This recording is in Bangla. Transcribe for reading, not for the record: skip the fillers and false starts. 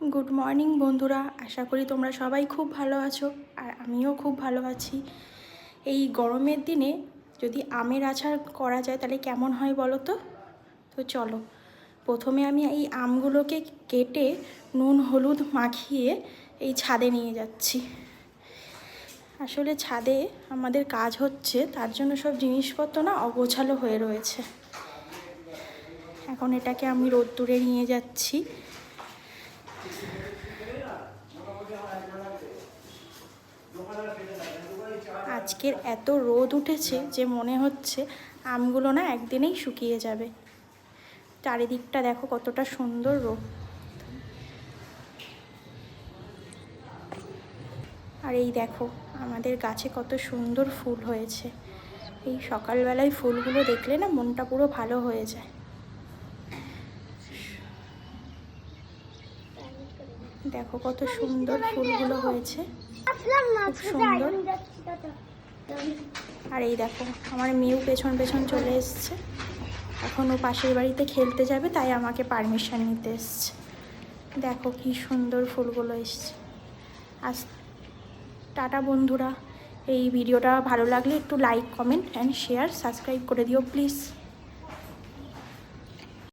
গুড মর্নিং বন্ধুরা, আশা করি তোমরা সবাই খুব ভালো আছো আর আমিও খুব ভালো আছি। এই গরমের দিনে যদি আমের আচার করা যায় তাহলে কেমন হয় বলো তো। চলো, প্রথমে আমি এই আমগুলোকে কেটে নুন হলুদ মাখিয়ে এই ছাদে নিয়ে যাচ্ছি। আসলে ছাদে আমাদের কাজ হচ্ছে, তার জন্য সব জিনিসপত্র না অগোছালো হয়ে রয়েছে। এখন এটাকে আমি রোদ্দুরে নিয়ে যাচ্ছি। আজকের এত রোদ উঠেছে যে মনে হচ্ছে আমগুলো না একদিনেই শুকিয়ে যাবে। চারিদিকটা দেখো কতটা সুন্দর রোদ। আর এই দেখো আমাদের গাছে কত সুন্দর ফুল হয়েছে। এই সকালবেলায় ফুলগুলো দেখলে না মনটা পুরো ভালো হয়ে যায়। দেখো কত সুন্দর ফুলগুলো হয়েছে, খুব সুন্দর। আর এই দেখো আমার মেয়েও পেছন পেছন চলে এসছে। এখন ও পাশের বাড়িতে খেলতে যাবে, তাই আমাকে পারমিশন নিতে এসছে। দেখো কি সুন্দর ফুলগুলো এসছে। আজ টাটা বন্ধুরা, এই ভিডিওটা ভালো লাগলে একটু like comment and share subscribe করে দিও প্লিজ।